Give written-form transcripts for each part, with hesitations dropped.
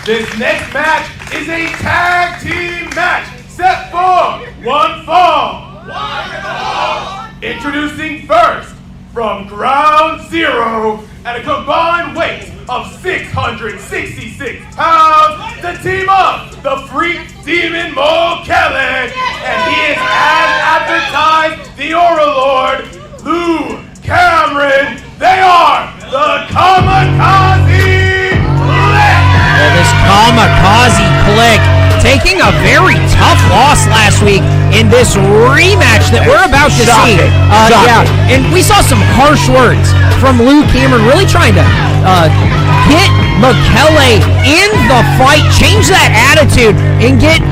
This next match is a tag team match set for one fall. Introducing first, from Ground Zero at a combined weight of 666 pounds, the team of the Freak Demon Mokele, and he is as advertised, the Aura Lord, Lou Cameron. They are the KamiKaze Kliq. Well, this KamiKaze Kliq taking a very tough loss last week in this rematch that we're about to see. Yeah, and we saw some harsh words from Lou Cameron, really trying to get Mokele in the fight, change that attitude, and get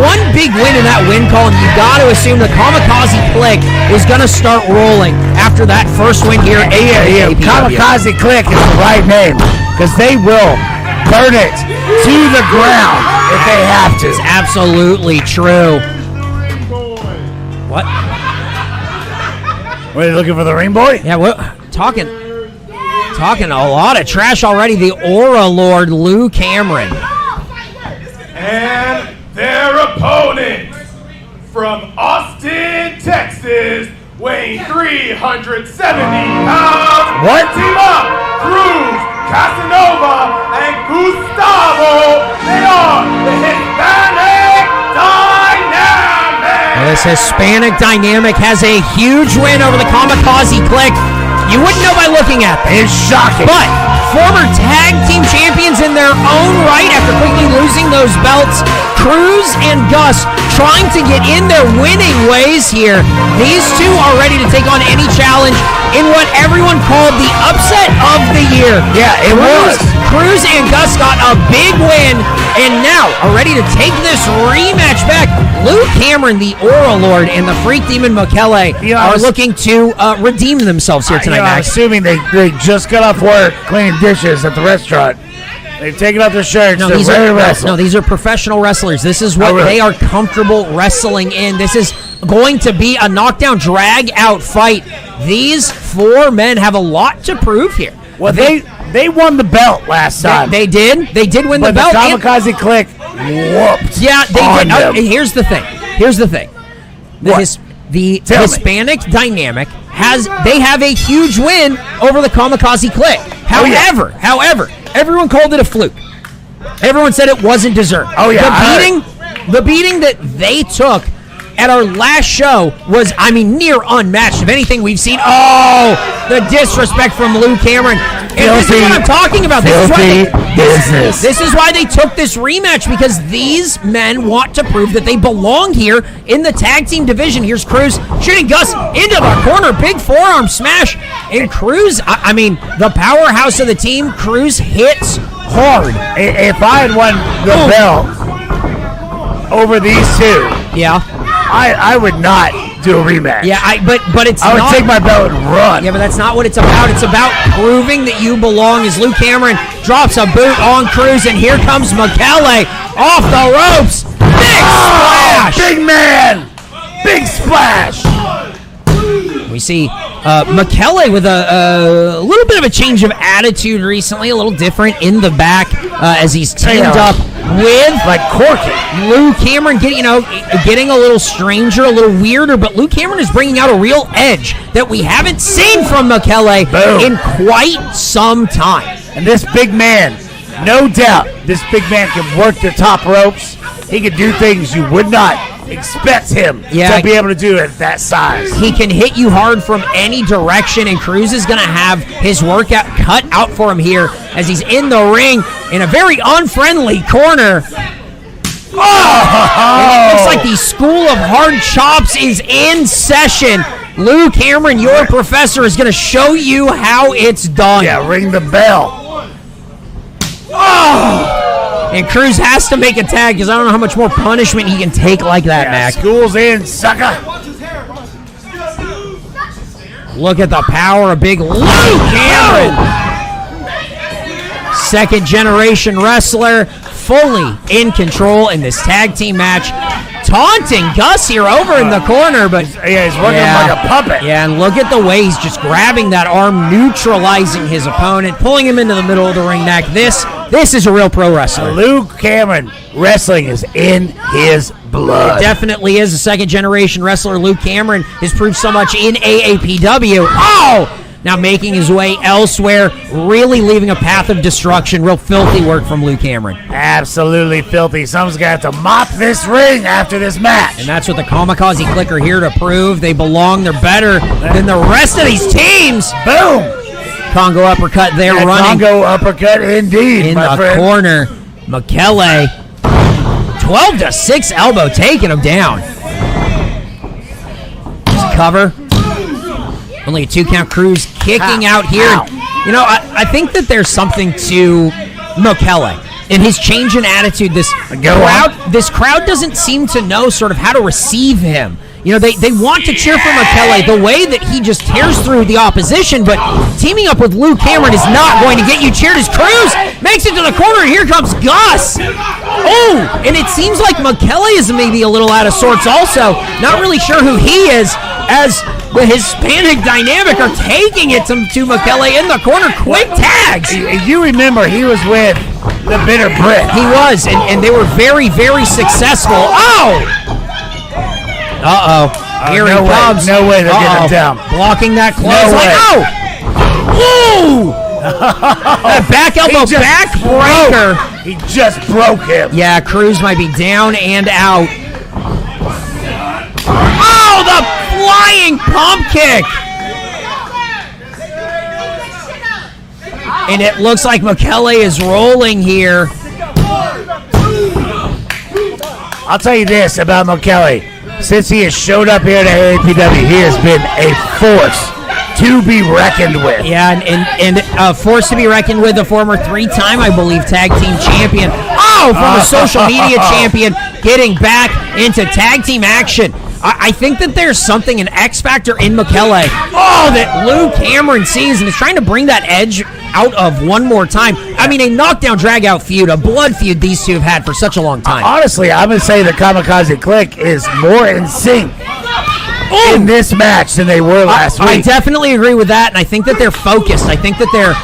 one big win in that win column. You got to assume the KamiKaze Kliq is going to start rolling after that first win here. KamiKaze Kliq is the right name, because they will burn it to the ground if they have to. It's absolutely true. What? Were you looking for the ring boy? Yeah, we're talking a lot of trash already. The Aura Lord, Lou Cameron. And their opponent from Austin, Texas, weighing 370 pounds. What? Team up, Cruz, Casanova, and Gustavo. They are the Hispanic Dynamic. Well, this Hispanic Dynamic has a huge win over the KamiKaze Kliq. You wouldn't know by looking at them. It's shocking. But former tag team champions in their own right after quickly losing those belts. Cruz and Gus trying to get in their winning ways here. These two are ready to take on any challenge in what everyone called the upset of the year. Yeah, it was. Cruz and Gus got a big win and now are ready to take this rematch back. Lou Cameron, the Aura Lord, and the Freak Demon Mokele are looking to redeem themselves here tonight, I'm Max. assuming they just got off work cleaning dishes at the restaurant. They've taken off their shirts. No, these are professional wrestlers. This is what they are comfortable wrestling in. This is going to be a knockdown, drag-out fight. These four men have a lot to prove here. Well, they won the belt last time. They did. They did win the belt. The KamiKaze Kliq whooped. Yeah, they did. And here's the thing. The Hispanic Dynamic they have a huge win over the KamiKaze Kliq. However, everyone called it a fluke. Everyone said it wasn't deserved. Oh yeah. The beating that they took at our last show was, near unmatched. If anything, we've seen, the disrespect from Lou Cameron. And this is what I'm talking about. This is why they took this rematch, because these men want to prove that they belong here in the tag team division. Here's Cruz shooting Gus into the corner. Big forearm smash. And Cruz, the powerhouse of the team, Cruz hits hard. If I had won the belt over these two, I would not do a rematch. Yeah, but it's I would take my belt and run. Yeah, but that's not what it's about. It's about proving that you belong. As Lou Cameron drops a boot on Cruz, and here comes Mokele off the ropes. Big splash! Big man! Big splash! We see Mokele with a little bit of a change of attitude recently, a little different in the back as he's teamed up with Corky. Lou Cameron getting a little stranger, a little weirder, but Lou Cameron is bringing out a real edge that we haven't seen from Mokele in quite some time. And this big man, no doubt, this big man can work the top ropes. He can do things you would not expect him to be able to do at that size. He can hit you hard from any direction, and Cruz is going to have his workout cut out for him here as he's in the ring in a very unfriendly corner. It looks like the School of Hard Chops is in session. Lou Cameron, your professor, is going to show you how it's done. Yeah, ring the bell. And Cruz has to make a tag because I don't know how much more punishment he can take like that, Mac. School's in, sucker. Look at the power of big Lou Cameron. Second generation wrestler, fully in control in this tag team match. taunting Gus here over in the corner, but he's working like a puppet. Yeah, and look at the way he's just grabbing that arm, neutralizing his opponent, pulling him into the middle of the ring neck. This is a real pro wrestler. Luke Cameron, wrestling is in his blood. It definitely is. A second-generation wrestler, Luke Cameron, has proved so much in AAPW. Oh! Now making his way elsewhere, really leaving a path of destruction. Real filthy work from Luke Cameron. Absolutely filthy. Someone's going to have to mop this ring after this match. And that's what the KamiKaze Kliq are here to prove. They belong. They're better than the rest of these teams. Boom! Congo uppercut there running. Congo uppercut indeed, in my the friend. corner. McKellar, 12-6 elbow, taking him down. Just cover. Only a 2-count. Cruz kicking out here. You know, I think that there's something to McKellar and his change in attitude. This crowd doesn't seem to know sort of how to receive him. You know, they want to cheer for McKellar, the way that he just tears through the opposition, but teaming up with Luke Cameron is not going to get you cheered as Cruz makes it to the corner, and here comes Gus. Oh, and it seems like McKellar is maybe a little out of sorts also. Not really sure who he is, as the Hispanic Dynamic are taking it to McKellar in the corner. Quick tags. You remember he was with the Bitter Brit. He was, and they were very, very successful. Oh! Here he comes. No way they're getting him down. Blocking that close. Ooh! That back elbow backbreaker. He just broke him. Yeah, Cruz might be down and out. Oh, the flying pump kick. And it looks like McKellar is rolling here. I'll tell you this about McKellar. Since he has showed up here to AAPW, he has been a force to be reckoned with. Yeah, and a force to be reckoned with, a former 3-time, I believe, tag team champion. Oh, from a social media champion, getting back into tag team action. I think that there's something, an X factor in McKellar. Oh, that Luke Cameron sees and is trying to bring that edge out of one more time. I mean, a knockdown, drag-out feud, a blood feud these two have had for such a long time. Honestly, I'm going to say the KamiKaze Kliq is more in sync in this match than they were last week. I definitely agree with that, and I think that they're focused. I think that they're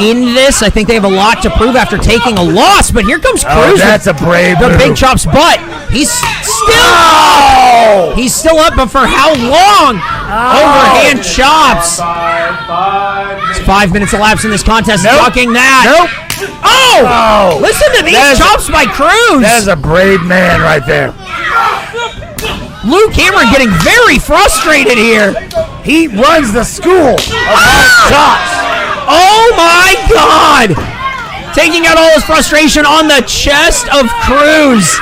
in this. I think they have a lot to prove after taking a loss, but here comes Cruz. That's a brave the move. Big chops, but he's still up, but for how long? Overhand chops. It's 5 minutes elapsed in this contest. Ducking that. Nope. Oh! Listen to these chops by Cruz. That is a brave man right there. Luke Cameron getting very frustrated here. He runs the school of chops. Oh my God! Taking out all his frustration on the chest of Cruz.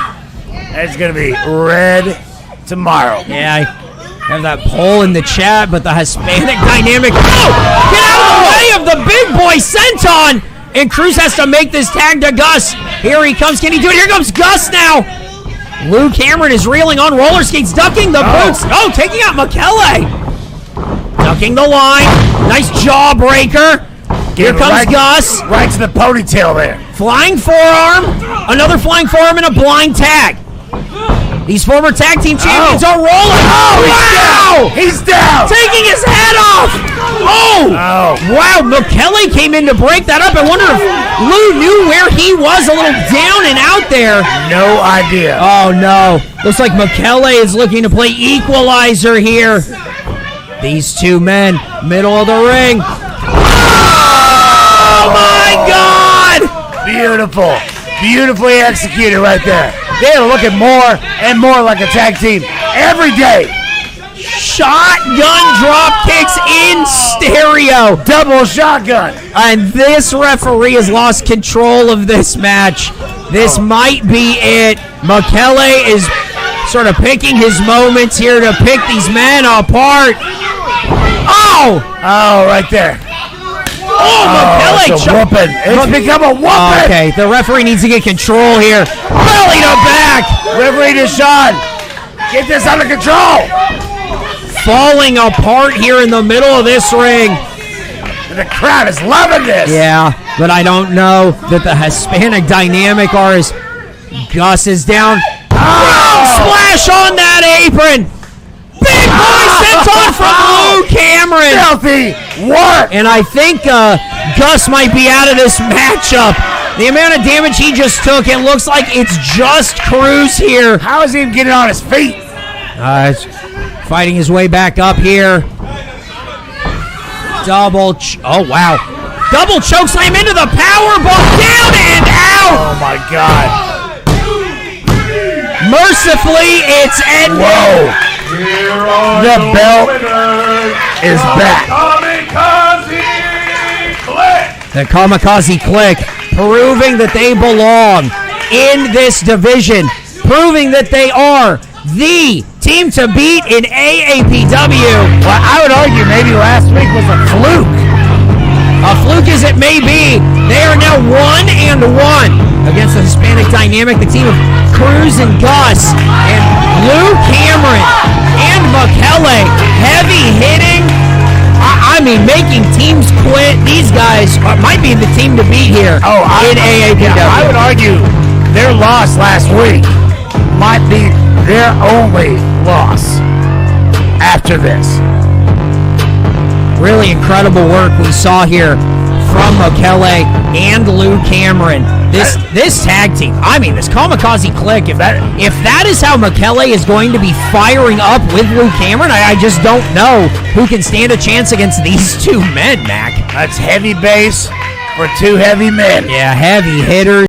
That's going to be red tomorrow. Yeah, I have that poll in the chat, but the Hispanic Dynamic. Oh! Get out of the way of the big boy senton! And Cruz has to make this tag to Gus. Here he comes. Can he do it? Here comes Gus now. Luke Cameron is reeling on roller skates, ducking the boots. Oh, taking out McKellar. Ducking the line. Nice jawbreaker. Here comes Gus. Right to the ponytail there. Flying forearm. Another flying forearm and a blind tag. These former tag team champions are rolling. Oh, wow! He's down. Taking his head off. Oh! Wow, McKellar came in to break that up. I wonder if Lou knew where he was, a little down and out there. No idea. Oh, no. Looks like McKellar is looking to play equalizer here. These two men, middle of the ring. Oh, my God! Beautiful. Beautifully executed right there. They are looking more and more like a tag team every day. Shotgun drop kicks in stereo. Double shotgun. And this referee has lost control of this match. This might be it. McKellar is sort of picking his moments here to pick these men apart. Oh! Oh, right there. McKellar. It's a whooping. It's become a whooping. Okay, the referee needs to get control here. Belly to back. Referee Deshaun, get this under control. Falling apart here in the middle of this ring. And the crowd is loving this. Yeah, but I don't know that the Hispanic Dynamic are as Gus is down. Oh! splash on that apron. Big boy senton from Luke Cameron. Filthy work. And I think Gus might be out of this matchup. The amount of damage he just took, it looks like it's just Cruz here. How is he even getting on his feet? Fighting his way back up here. Oh, wow. Double choke slam into the power bomb. Down and out. Oh, my God. Mercifully, it's ended. Whoa. The belt is back. The KamiKaze Kliq proving that they belong in this division, proving that they are the team to beat in AAPW. Well, I would argue maybe last week was a fluke. A fluke as it may be, they are now 1-1 against the Hispanic Dynamic, the team of Cruz and Gus, and Lou Cameron and McKellar. Heavy hitting. I mean, making teams quit. These guys might be the team to beat here in AAPW. I would argue their loss last week might be their only loss after this. Really incredible work we saw here from McKellar and Lou Cameron. This tag team, I mean, this KamiKaze Kliq, if that is how McKellar is going to be firing up with Lou Cameron, I just don't know who can stand a chance against these two men, Mac. That's heavy base for two heavy men. Yeah, heavy hitters.